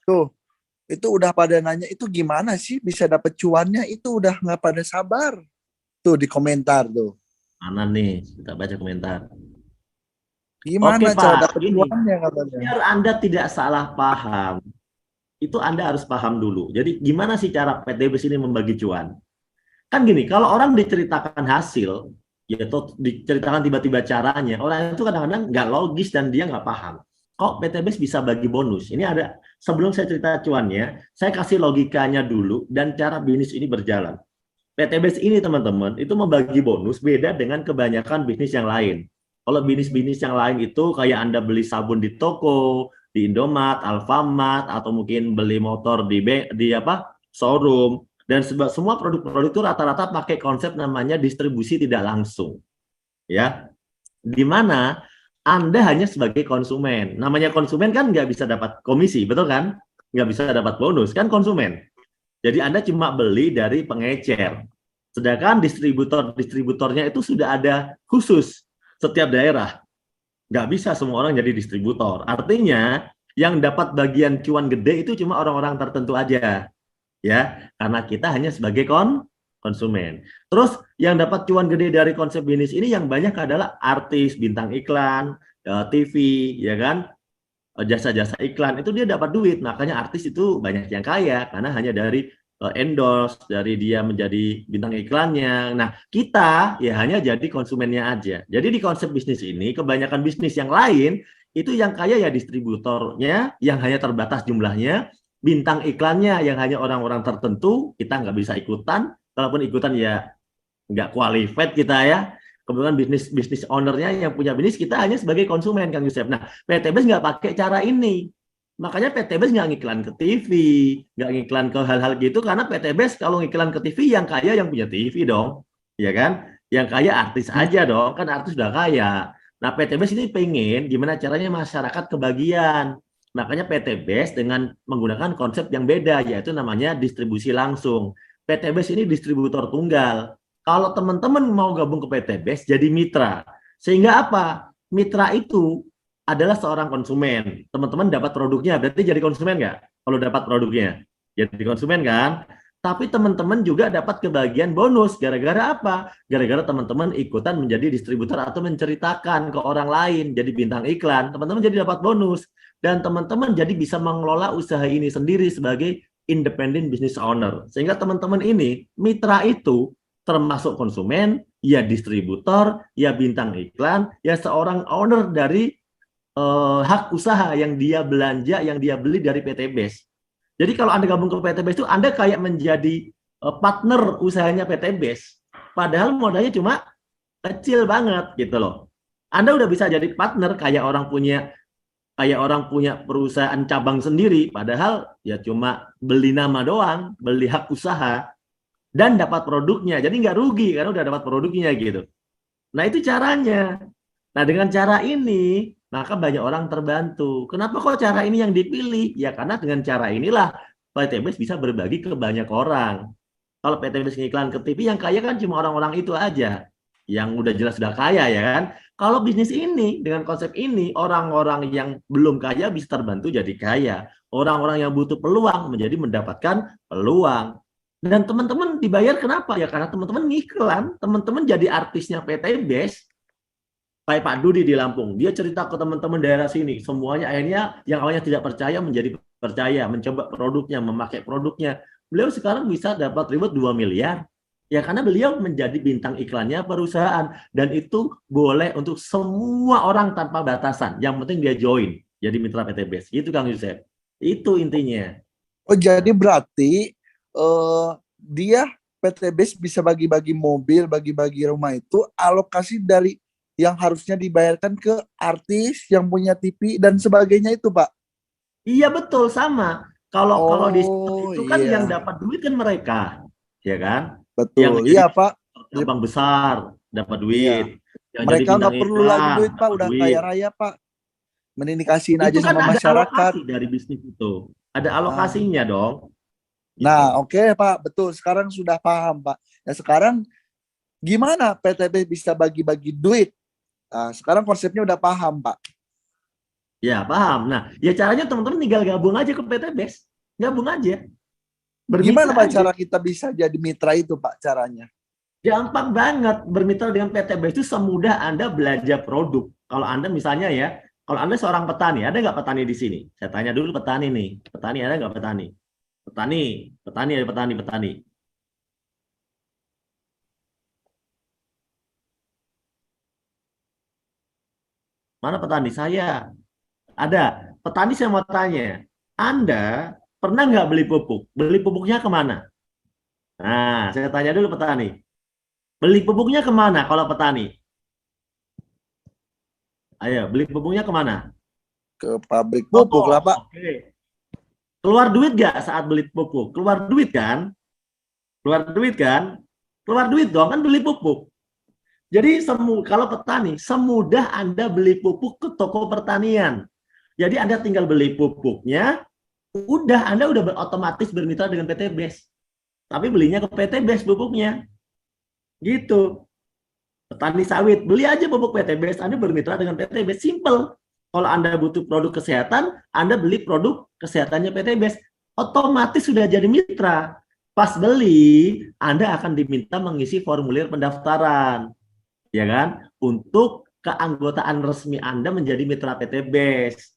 Tuh, itu udah pada nanya itu gimana sih bisa dapet cuannya, itu udah nggak pada sabar. Tuh di komentar tuh. Mana nih? Kita baca komentar. Gimana Oke, cara Pak, dapet cuannya katanya? biar Anda tidak salah paham, itu Anda harus paham dulu. Jadi gimana sih cara PTBS ini membagi cuan? Kan gini, kalau orang diceritakan hasil, ya atau diceritakan tiba-tiba caranya, orang itu kadang-kadang nggak logis dan dia nggak paham. Kok PTBS bisa bagi bonus? Ini ada, sebelum saya cerita cuannya, saya kasih logikanya dulu dan cara bisnis ini berjalan. PTBS ini teman-teman, itu membagi bonus beda dengan kebanyakan bisnis yang lain. Kalau bisnis-bisnis yang lain itu kayak Anda beli sabun di toko, di Indomaret, Alfamart, atau mungkin beli motor di showroom, dan semua produk-produk itu rata-rata pakai konsep namanya distribusi tidak langsung. Ya, di mana Anda hanya sebagai konsumen. Namanya konsumen kan nggak bisa dapat komisi, betul kan? Nggak bisa dapat bonus, kan konsumen. Jadi Anda cuma beli dari pengecer. Sedangkan distributornya itu sudah ada khusus setiap daerah. Nggak bisa semua orang jadi distributor. Artinya yang dapat bagian cuan gede itu cuma orang-orang tertentu aja. Ya, karena kita hanya sebagai konsumen. Terus yang dapat cuan gede dari konsep bisnis ini yang banyak adalah artis, bintang iklan, TV, ya kan, jasa-jasa iklan itu dia dapat duit. Makanya artis itu banyak yang kaya karena hanya dari endorse, dari dia menjadi bintang iklannya. Nah, kita ya hanya jadi konsumennya aja. Jadi di konsep bisnis ini kebanyakan bisnis yang lain itu yang kaya ya distributornya yang hanya terbatas jumlahnya, bintang iklannya yang hanya orang-orang tertentu, kita nggak bisa ikutan. Kalaupun ikutan ya nggak qualified kita ya. Kemudian bisnis ownernya yang punya bisnis, kita hanya sebagai konsumen, Kang Yusef. Nah, PTBS nggak pakai cara ini. Makanya PTBS nggak ngiklan ke TV, nggak ngiklan ke hal-hal gitu, karena PTBS kalau ngiklan ke TV, yang kaya yang punya TV dong. Ya kan? Yang kaya artis aja dong, kan artis udah kaya. Nah, PTBS ini pengen gimana caranya masyarakat kebagian. Makanya PTBS dengan menggunakan konsep yang beda, yaitu namanya distribusi langsung. PTBS ini distributor tunggal. Kalau teman-teman mau gabung ke PTBS, jadi mitra. Sehingga apa? Mitra itu adalah seorang konsumen. Teman-teman dapat produknya, berarti jadi konsumen nggak? Kalau dapat produknya, jadi konsumen kan? Tapi teman-teman juga dapat kebagian bonus. Gara-gara apa? Gara-gara teman-teman ikutan menjadi distributor atau menceritakan ke orang lain, jadi bintang iklan. Teman-teman jadi dapat bonus. Dan teman-teman jadi bisa mengelola usaha ini sendiri sebagai independent business owner. Sehingga teman-teman ini, mitra itu termasuk konsumen, ya distributor, ya bintang iklan, ya seorang owner dari hak usaha yang dia belanja, yang dia beli dari PTBS. Jadi kalau Anda gabung ke PTBS itu Anda kayak menjadi partner usahanya PTBS. Padahal modalnya cuma kecil banget gitu loh. Anda udah bisa jadi partner kayak orang punya perusahaan cabang sendiri, padahal ya cuma beli nama doang, beli hak usaha dan dapat produknya. Jadi nggak rugi karena udah dapat produknya gitu. Nah itu caranya. Nah dengan cara ini maka banyak orang terbantu. Kenapa kok cara ini yang dipilih? Ya karena dengan cara inilah PTBS bisa berbagi ke banyak orang. Kalau PTBS ngiklan ke TV yang kaya kan cuma orang-orang itu aja. Yang udah jelas sudah kaya ya kan. Kalau bisnis ini dengan konsep ini orang-orang yang belum kaya bisa terbantu jadi kaya. Orang-orang yang butuh peluang menjadi mendapatkan peluang. Dan teman-teman dibayar kenapa? Ya karena teman-teman ngiklan, teman-teman jadi artisnya PTBS. Kayak Pak Dudi di Lampung, dia cerita ke teman-teman daerah sini, semuanya akhirnya yang awalnya tidak percaya menjadi percaya, mencoba produknya, memakai produknya. Beliau sekarang bisa dapat reward 2 miliar. Ya karena beliau menjadi bintang iklannya perusahaan. Dan itu boleh untuk semua orang tanpa batasan. Yang penting dia join, jadi mitra PTBS. Itu Kang Yusef. Itu intinya. Oh jadi berarti dia PTBS bisa bagi-bagi mobil, bagi-bagi rumah itu alokasi dari yang harusnya dibayarkan ke artis yang punya TV dan sebagainya itu, Pak. Iya betul sama. Kalau di itu kan iya. yang dapat duit kan mereka, ya kan? Betul. Iya, Pak. Cabang besar dapat duit. Iya. Mereka nggak perlu lagi duit, Pak. Udah kaya raya, Pak. Mending dikasihin aja kan sama masyarakat. Alokasi dari bisnis itu. Ada alokasinya dong. Nah, oke, Pak. Betul. Sekarang sudah paham, Pak. Nah, sekarang gimana PTBS bisa bagi-bagi duit? Nah, sekarang konsepnya udah paham, Pak. Ya, paham. Nah, ya caranya teman-teman tinggal gabung aja ke PTBS. Gabung aja. Gimana Pak cara kita bisa jadi mitra itu, Pak, caranya? Gampang banget. Bermitra dengan PTBS itu semudah Anda belanja produk. Kalau Anda misalnya ya, kalau Anda seorang petani, ada nggak petani di sini? Saya tanya dulu petani nih. Petani ada nggak petani? Petani ada petani. Mana petani? Saya. Ada. Petani saya mau tanya. Anda pernah nggak beli pupuk? Beli pupuknya kemana? Nah, saya tanya dulu petani. Beli pupuknya kemana kalau petani? Ayo, beli pupuknya kemana? Ke pabrik pupuk lah, Pak. Oke. Keluar duit nggak saat beli pupuk? Keluar duit kan? Keluar duit kan? Keluar duit dong, kan beli pupuk. Jadi kalau petani, semudah Anda beli pupuk ke toko pertanian. Jadi Anda tinggal beli pupuknya, Anda udah otomatis bermitra dengan PTBS. Tapi belinya ke PTBS pupuknya. Gitu. Petani sawit, beli aja pupuk PTBS, Anda bermitra dengan PTBS. Simple. Kalau Anda butuh produk kesehatan, Anda beli produk kesehatannya PTBS. Otomatis sudah jadi mitra. Pas beli, Anda akan diminta mengisi formulir pendaftaran. Ya kan? Untuk keanggotaan resmi Anda menjadi mitra PTBS.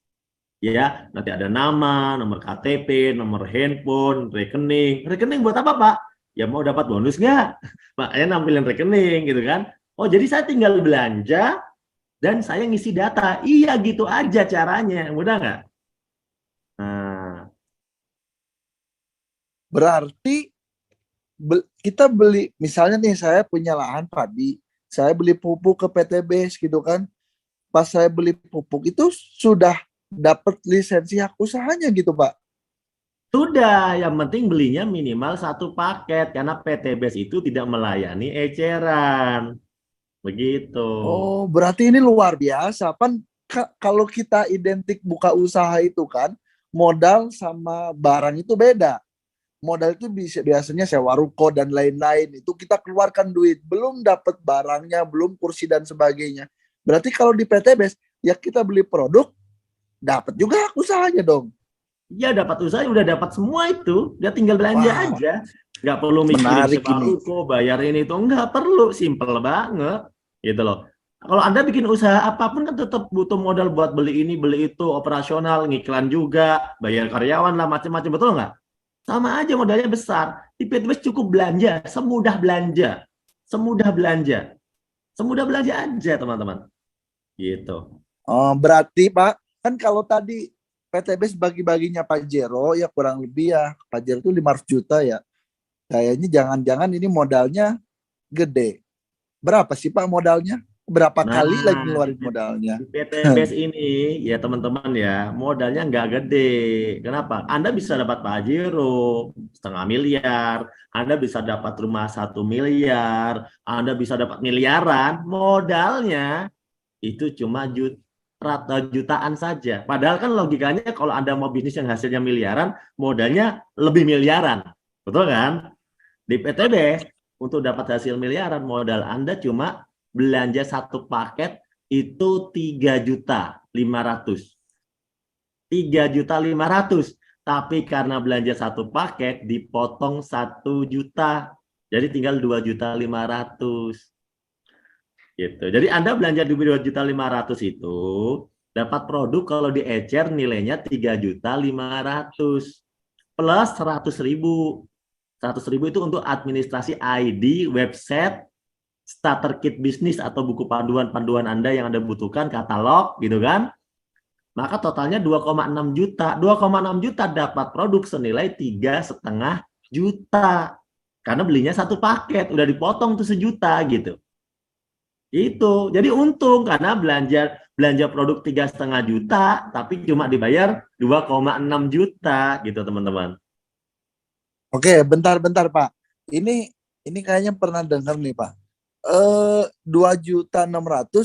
Ya, nanti ada nama, nomor KTP, nomor handphone, rekening. Rekening buat apa, Pak? Ya mau dapat bonus nggak? Makanya nampilin rekening gitu kan. Oh, jadi saya tinggal belanja dan saya ngisi data. Iya, gitu aja caranya. Mudah nggak? Nah. Berarti kita beli, misalnya nih saya punya lahan padi, saya beli pupuk ke PTBS gitu kan. Pas saya beli pupuk itu sudah dapat lisensi hak usahanya gitu, Pak. Sudah, yang penting belinya minimal 1 paket karena PTBS itu tidak melayani eceran. Begitu. Oh, berarti ini luar biasa. Pan kalau kita identik buka usaha itu kan, modal sama barang itu beda. Modal itu biasanya sewa ruko dan lain-lain. Itu kita keluarkan duit. Belum dapat barangnya, belum kursi dan sebagainya. Berarti kalau di PTBS, ya kita beli produk, dapat juga hak usahanya dong. Ya dapat usaha, udah dapat semua itu. Dia tinggal belanja Wah. aja. Nggak perlu mikirin Menarik sewa ini. ruko, bayar ini itu. Nggak perlu, simple banget. Gitu loh. Kalau Anda bikin usaha apapun kan tetap butuh modal buat beli ini, beli itu, operasional, ngiklan juga, bayar karyawan lah, macam-macam, betul nggak? Sama aja modalnya besar. Di PTBS cukup belanja, semudah belanja. Semudah belanja. Semudah belanja aja, teman-teman. Gitu. Oh, berarti Pak, kan kalau tadi PTBS bagi-baginya Pak Jero, ya kurang lebih ya, Pak Jero itu 500 juta ya. Kayaknya jangan-jangan ini modalnya gede. Berapa sih Pak modalnya? Berapa Nah, kali lagi ngeluarin modalnya? Di PTBS ini, ya teman-teman ya, modalnya nggak gede. Kenapa? Anda bisa dapat Pajero 1,5 miliar, Anda bisa dapat rumah 1 miliar, Anda bisa dapat miliaran. Modalnya itu cuma jutaan saja. Padahal kan logikanya kalau Anda mau bisnis yang hasilnya miliaran, modalnya lebih miliaran. Betul kan? Di PTBS, untuk dapat hasil miliaran, modal Anda cuma belanja satu paket itu 3.500.000. 3.500.000. Tapi karena belanja satu paket dipotong 1 juta. Jadi tinggal 2.500.000. Gitu. Jadi Anda belanja 2.500.000 itu dapat produk kalau diecer nilainya 3.500.000 plus 100.000. 100.000 itu untuk administrasi ID, website, starter kit bisnis atau buku panduan Anda yang Anda butuhkan, katalog gitu kan. Maka totalnya 2,6 juta. 2,6 juta dapat produk senilai 3,5 juta. Karena belinya satu paket, udah dipotong tuh 1 juta gitu. Itu. Jadi untung karena belanja produk 3,5 juta tapi cuma dibayar 2,6 juta gitu, teman-teman. Oke, bentar Pak. Ini kayaknya pernah dengar nih Pak. 2.600.000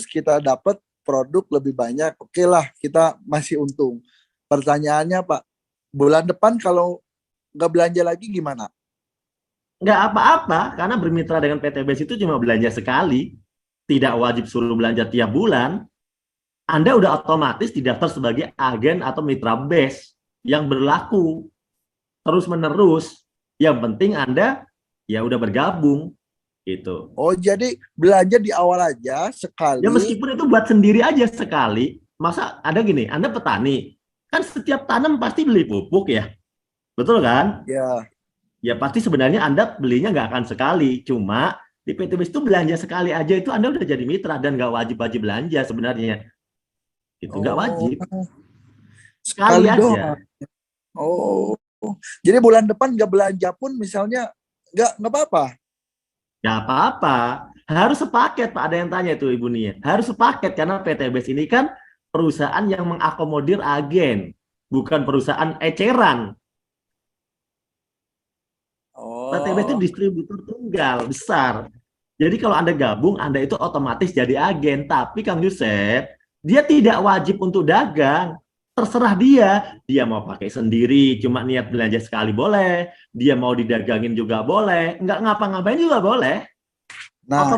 kita dapat produk lebih banyak. Oke lah, kita masih untung. Pertanyaannya Pak, bulan depan kalau nggak belanja lagi gimana? Nggak apa-apa, karena bermitra dengan PTBS itu cuma belanja sekali. Tidak wajib suruh belanja tiap bulan. Anda udah otomatis didaftar sebagai agen atau mitra BES yang berlaku terus-menerus. Yang penting Anda ya udah bergabung. Gitu. Oh, jadi belanja di awal aja sekali. Ya meskipun itu buat sendiri aja sekali. Masa ada gini, Anda petani, kan setiap tanam pasti beli pupuk ya. Betul kan? Ya. Ya pasti sebenarnya Anda belinya nggak akan sekali. Cuma di PTBS itu belanja sekali aja itu Anda udah jadi mitra dan nggak wajib belanja sebenarnya. Itu nggak wajib. Sekali aja. Doang. Oh. Jadi bulan depan nggak belanja pun misalnya nggak apa-apa. Nggak apa-apa. Harus sepaket, Pak. Ada yang tanya itu Ibu Nia. Harus sepaket karena PTBS ini kan perusahaan yang mengakomodir agen, bukan perusahaan eceran. Oh. PTBS itu distributor tunggal besar. Jadi kalau Anda gabung, Anda itu otomatis jadi agen. Tapi Kang Yusef, dia tidak wajib untuk dagang. Terserah dia. Dia mau pakai sendiri, cuma niat belanja sekali boleh. Dia mau didagangin juga boleh. Nggak ngapa-ngapain juga boleh. Nah,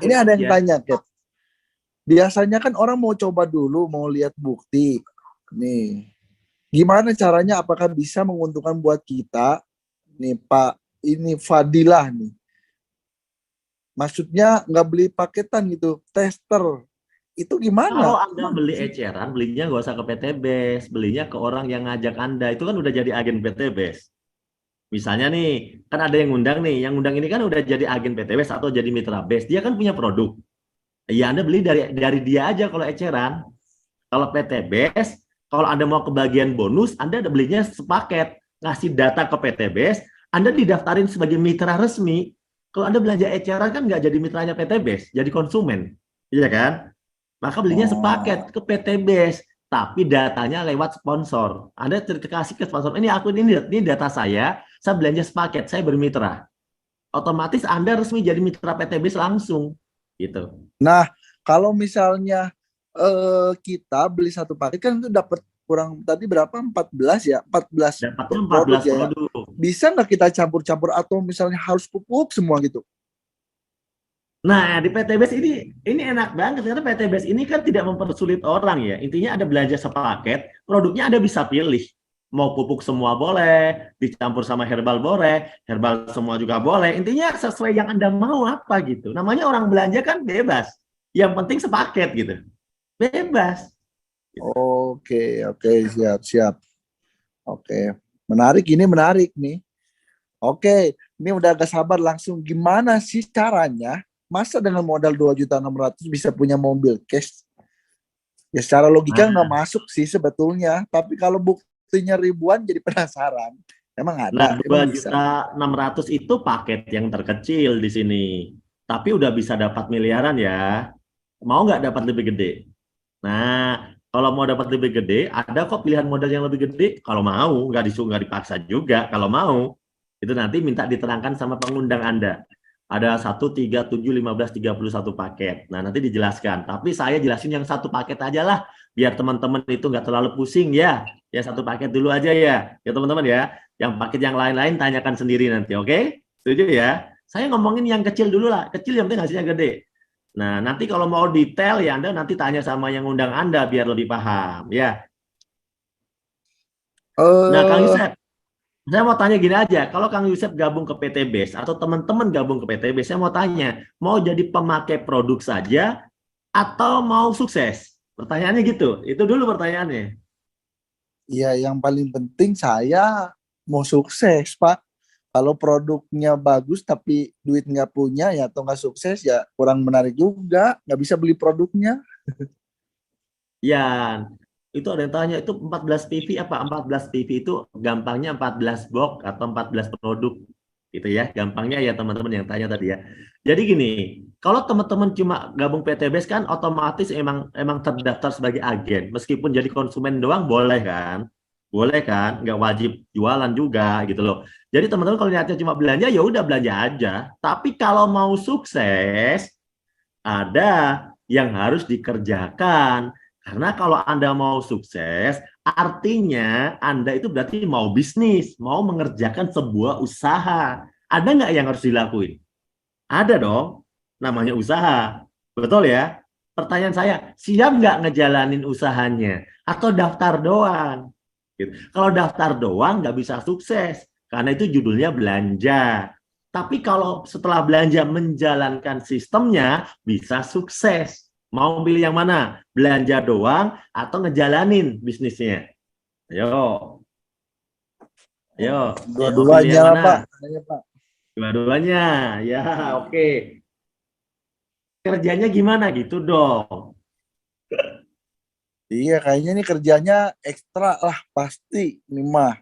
ini ada yang tanya, Ket. Biasanya kan orang mau coba dulu, mau lihat bukti. Nih, gimana caranya? Apakah bisa menguntungkan buat kita? Nih, Pak, ini Fadilah nih. Maksudnya nggak beli paketan gitu, tester. Itu gimana? Kalau Anda beli eceran, belinya nggak usah ke PTBS, belinya ke orang yang ngajak Anda. Itu kan udah jadi agen PTBS. Misalnya nih, kan ada yang ngundang nih, yang ngundang ini kan udah jadi agen PTBS atau jadi mitra BES. Dia kan punya produk. Ya Anda beli dari dia aja kalau eceran. Kalau PTBS, kalau Anda mau kebagian bonus, Anda belinya sepaket. Ngasih data ke PTBS, Anda didaftarin sebagai mitra resmi. Kalau Anda belanja eceran kan nggak jadi mitranya PTBS, jadi konsumen. Iya kan? Maka belinya sepaket ke PTBS, tapi datanya lewat sponsor. Anda kasih ke sponsor, ini data saya belanja sepaket, saya bermitra. Otomatis Anda resmi jadi mitra PTBS langsung. Gitu. Nah, kalau misalnya kita beli satu paket kan itu dapat kurang tadi berapa? 14 ya, 14 Dapatnya produk 14 ya. produk. Bisa nggak kita campur-campur atau misalnya harus pupuk semua gitu? Nah, di PTBS ini enak banget karena PTBS ini kan tidak mempersulit orang ya. Intinya ada belanja sepaket, produknya Anda bisa pilih. Mau pupuk semua boleh, dicampur sama herbal boleh, herbal semua juga boleh. Intinya sesuai yang Anda mau apa gitu. Namanya orang belanja kan bebas. Yang penting sepaket gitu. Bebas. Oke, siap. Oke, ini menarik nih. Oke, ini udah agak sabar langsung. Gimana sih caranya? Masa dengan modal 2.600.000 bisa punya mobil cash? Ya secara logika nggak masuk sih sebetulnya. Tapi kalau buktinya ribuan jadi penasaran. Emang Nah, ada? Emang bisa? 2.600.000 itu paket yang terkecil di sini. Tapi udah bisa dapat miliaran ya. Mau nggak dapat lebih gede? Nah, kalau mau dapat lebih gede, ada kok pilihan modal yang lebih gede. Kalau mau, nggak dipaksa juga. Kalau mau, itu nanti minta diterangkan sama pengundang Anda. Ada 1, 3, 7, 15, 31 paket. Nah, nanti dijelaskan. Tapi saya jelasin yang satu paket aja lah, biar teman-teman itu nggak terlalu pusing ya. Ya satu paket dulu aja ya. Ya teman-teman ya. Yang paket yang lain-lain tanyakan sendiri nanti, oke? Setuju ya? Saya ngomongin yang kecil dulu lah. Kecil yang penting hasilnya gede. Nah, nanti kalau mau detail ya Anda nanti tanya sama yang undang Anda biar lebih paham ya. Nah, Kang Yusef, saya mau tanya gini aja, kalau Kang Yusef gabung ke PTBS atau teman-teman gabung ke PTBS, saya mau tanya, mau jadi pemakai produk saja atau mau sukses? Pertanyaannya gitu, itu dulu pertanyaannya. Ya, yang paling penting saya mau sukses, Pak. Kalau produknya bagus tapi duit nggak punya ya atau nggak sukses ya kurang menarik juga. Nggak bisa beli produknya. Ya, itu ada yang tanya, itu 14 PV apa? 14 PV itu gampangnya 14 box atau 14 produk. Gitu ya, gampangnya ya teman-teman yang tanya tadi ya. Jadi gini, kalau teman-teman cuma gabung PTBS kan otomatis emang terdaftar sebagai agen. Meskipun jadi konsumen doang boleh kan? Boleh kan? Nggak wajib jualan juga gitu loh. Jadi teman-teman kalau niatnya cuma belanja ya udah belanja aja. Tapi kalau mau sukses ada yang harus dikerjakan. Karena kalau Anda mau sukses, artinya Anda itu berarti mau bisnis, mau mengerjakan sebuah usaha. Ada nggak yang harus dilakuin? Ada dong, namanya usaha. Betul ya? Pertanyaan saya, siap nggak ngejalanin usahanya? Atau daftar doang? Gitu. Kalau daftar doang nggak bisa sukses, karena itu judulnya belanja. Tapi kalau setelah belanja menjalankan sistemnya, bisa sukses. Mau pilih yang mana? Belanja doang atau ngejalanin bisnisnya? Ayo. Ayo. Dua-duanya lah, Pak. Dua-duanya. Ya, oke. Kerjanya gimana gitu dong? Iya, kayaknya ini kerjanya ekstra lah pasti nih mah.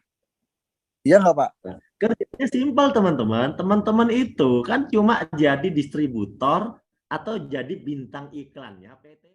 Iya nggak, Pak? Kerjanya simpel teman-teman. Teman-teman itu kan cuma jadi distributor atau jadi bintang iklannya PT.